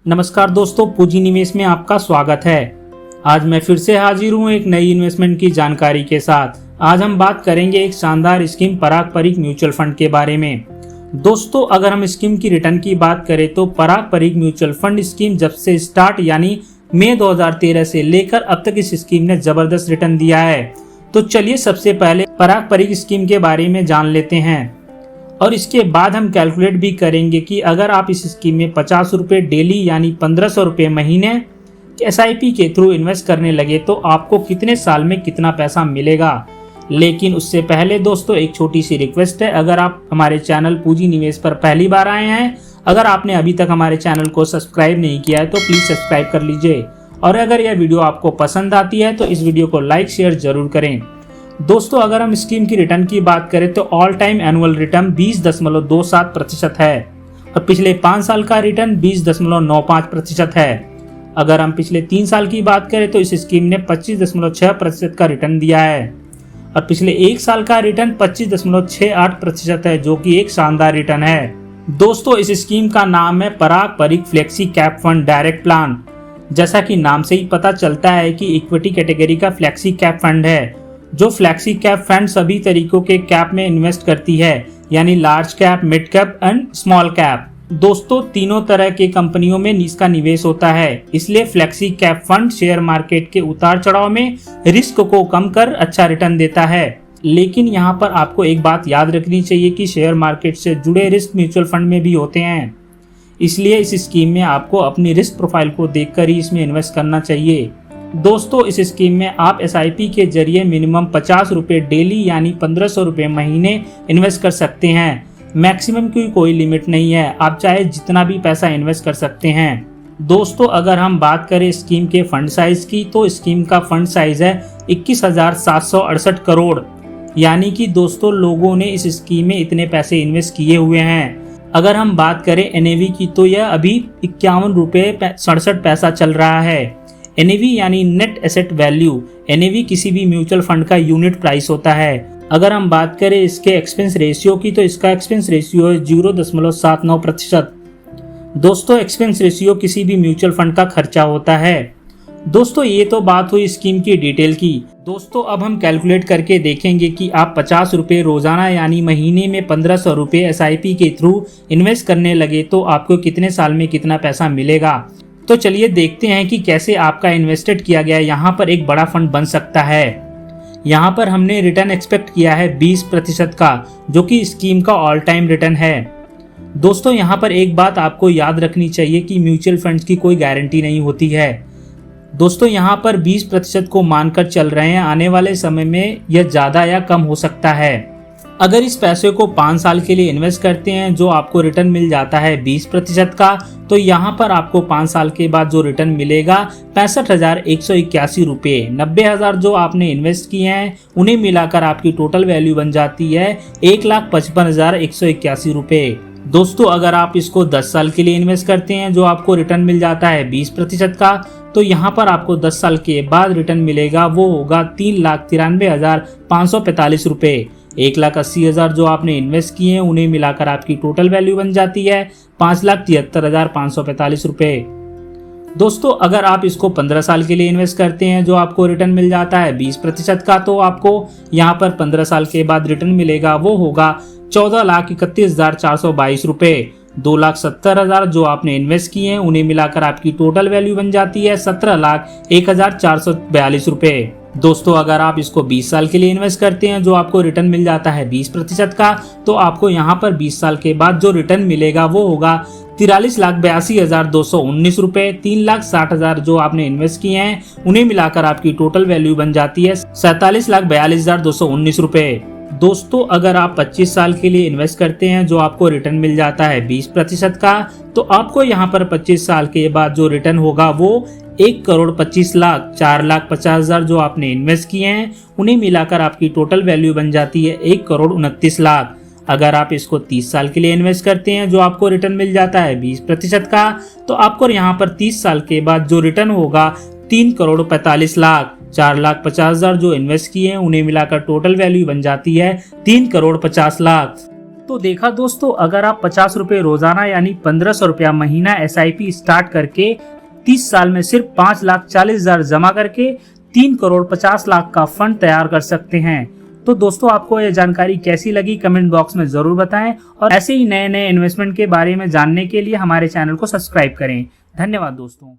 नमस्कार दोस्तों, पूंजी निवेश में आपका स्वागत है। आज मैं फिर से हाजिर हूँ एक नई इन्वेस्टमेंट की जानकारी के साथ। आज हम बात करेंगे एक शानदार स्कीम पारंपरिक म्यूचुअल फंड के बारे में। दोस्तों, अगर हम स्कीम की रिटर्न की बात करें तो पारंपरिक म्यूचुअल फंड स्कीम जब से स्टार्ट यानी मई 2013 से लेकर अब तक इस स्कीम ने जबरदस्त रिटर्न दिया है। तो चलिए सबसे पहले पारंपरिक स्कीम के बारे में जान लेते हैं और इसके बाद हम कैलकुलेट भी करेंगे कि अगर आप इस स्कीम में 50 रुपये डेली यानी 1500 रुपये महीने SIP के थ्रू इन्वेस्ट करने लगे तो आपको कितने साल में कितना पैसा मिलेगा। लेकिन उससे पहले दोस्तों एक छोटी सी रिक्वेस्ट है, अगर आप हमारे चैनल पूंजी निवेश पर पहली बार आए हैं, अगर आपने अभी तक हमारे चैनल को सब्सक्राइब नहीं किया है तो प्लीज़ सब्सक्राइब कर लीजिए और अगर यह वीडियो आपको पसंद आती है तो इस वीडियो को लाइक शेयर जरूर करें। दोस्तों, अगर हम स्कीम की रिटर्न की बात करें तो ऑल टाइम एनुअल रिटर्न 20.27% है और पिछले 5 साल का रिटर्न 20.95% है। अगर हम पिछले 3 साल की बात करें तो इस स्कीम ने 25.6% का रिटर्न दिया है और पिछले 1 साल का रिटर्न 25.68% है, जो कि एक शानदार रिटर्न है। दोस्तों, इस स्कीम का नाम है पारंपरिक flexi cap fund direct plan. जैसा कि नाम से ही पता चलता है कि इक्विटी कैटेगरी का फ्लेक्सी कैप फंड है। जो फ्लेक्सी कैप फंड सभी तरीकों के कैप में इन्वेस्ट करती है, यानी large cap, mid cap and small cap. दोस्तों, तीनों तरह के कंपनियों में इसका निवेश होता है, इसलिए flexi cap fund share market के उतार चढ़ाव में रिस्क को कम कर अच्छा रिटर्न देता है। लेकिन यहाँ पर आपको एक बात याद रखनी चाहिए कि शेयर मार्केट से जुड़े रिस्क म्यूचुअल फंड में भी होते हैं, इसलिए इस स्कीम में आपको अपनी रिस्क प्रोफाइल को देखकर ही इसमें इन्वेस्ट करना चाहिए। दोस्तों, इस स्कीम में आप SIP के जरिए मिनिमम 50 रुपये डेली यानी 1500 रुपये महीने इन्वेस्ट कर सकते हैं। मैक्सिमम की कोई लिमिट नहीं है, आप चाहे जितना भी पैसा इन्वेस्ट कर सकते हैं। दोस्तों, अगर हम बात करें स्कीम के फंड साइज की तो स्कीम का फंड साइज है 21,768 करोड़, यानी कि दोस्तों लोगों ने इस स्कीम में इतने पैसे इन्वेस्ट किए हुए हैं। अगर हम बात करें NAV की तो यह अभी 51 रुपये 67 पैसा चल रहा है। NAV यानी नेट एसेट वैल्यू। NAV किसी भी म्यूचुअल फंड का यूनिट प्राइस होता है। अगर हम बात करें इसके एक्सपेंस रेशियो की तो इसका एक्सपेंस रेशियो है 0.79%। दोस्तों, एक्सपेंस रेशियो किसी भी म्यूचुअल फंड का खर्चा होता है। दोस्तों, ये तो बात हुई स्कीम की डिटेल की। दोस्तों, अब हम कैलकुलेट करके देखेंगे कि आप 50 रुपये रोजाना यानी महीने में 1500 रुपये SIP के थ्रू इन्वेस्ट करने लगे तो आपको कितने साल में कितना पैसा मिलेगा। तो चलिए देखते हैं कि कैसे आपका इन्वेस्टेड किया गया यहाँ पर एक बड़ा फंड बन सकता है। यहाँ पर हमने रिटर्न एक्सपेक्ट किया है 20% का, जो कि स्कीम का ऑल टाइम रिटर्न है। दोस्तों, यहाँ पर एक बात आपको याद रखनी चाहिए कि म्यूचुअल फंड्स की कोई गारंटी नहीं होती है। दोस्तों, यहाँ पर 20% को मानकर चल रहे हैं, आने वाले समय में यह ज़्यादा या कम हो सकता है। अगर इस पैसे को 5 साल के लिए इन्वेस्ट करते हैं जो आपको रिटर्न मिल जाता है 20% का, तो यहाँ पर आपको 5 साल के बाद जो रिटर्न मिलेगा 65,181 रुपये। 90,000 जो आपने इन्वेस्ट किए हैं उन्हें मिलाकर आपकी टोटल वैल्यू बन जाती है 1,55,181 रुपये। दोस्तों, अगर आप इसको 10 साल के लिए इन्वेस्ट करते हैं जो आपको रिटर्न मिल जाता है 20% का, तो यहाँ पर आपको 10 साल के बाद रिटर्न मिलेगा, वो होगा 3,93,545 रुपये। 1,80,000 जो आपने इन्वेस्ट किए हैं उन्हें मिलाकर आपकी टोटल वैल्यू बन जाती है 5,73,545 रुपये। दोस्तों, अगर आप इसको 15 साल के लिए इन्वेस्ट करते हैं जो आपको रिटर्न मिल जाता है 20% का, तो आपको यहाँ पर 15 साल के बाद रिटर्न मिलेगा, वो होगा 14,31,422 रुपये। 2,70,000 जो आपने इन्वेस्ट किए हैं उन्हें मिलाकर आपकी टोटल वैल्यू बन जाती है 17,01,442 रुपये। दोस्तों, अगर आप इसको 20 साल के लिए इन्वेस्ट करते हैं जो आपको रिटर्न मिल जाता है 20% का, तो आपको यहाँ पर 20 साल के बाद जो रिटर्न मिलेगा वो होगा 43,82,219 रुपये। 3,60,000 जो आपने इन्वेस्ट किए हैं उन्हें मिलाकर आपकी टोटल वैल्यू बन जाती है 47,42,219 रुपये। दोस्तों, अगर आप 25 साल के लिए इन्वेस्ट करते हैं जो आपको रिटर्न मिल जाता है 20% का, तो आपको यहाँ पर 25 साल के बाद जो रिटर्न होगा वो 1,25,00,000 4,50,000 जो आपने इन्वेस्ट किए हैं उन्हें मिलाकर आपकी टोटल वैल्यू बन जाती है 1,29,00,000। अगर आप इसको 30 साल के लिए इन्वेस्ट करते हैं जो आपको रिटर्न मिल जाता है 20% का, तो आपको यहाँ पर 30 साल के बाद जो रिटर्न होगा 3,45,00,000 4,50,000 जो इन्वेस्ट किए हैं उन्हें मिलाकर टोटल वैल्यू बन जाती है 3,50,00,000। तो देखा दोस्तों, अगर आप 50 रुपए रोजाना यानी 1500 रुपया महीना SIP स्टार्ट करके 30 साल में सिर्फ 5,40,000 जमा करके 3,50,00,000 का फंड तैयार कर सकते हैं। तो दोस्तों, आपको यह जानकारी कैसी लगी कमेंट बॉक्स में जरूर बताएं और ऐसे ही नए नए इन्वेस्टमेंट के बारे में जानने के लिए हमारे चैनल को सब्सक्राइब करें। धन्यवाद दोस्तों।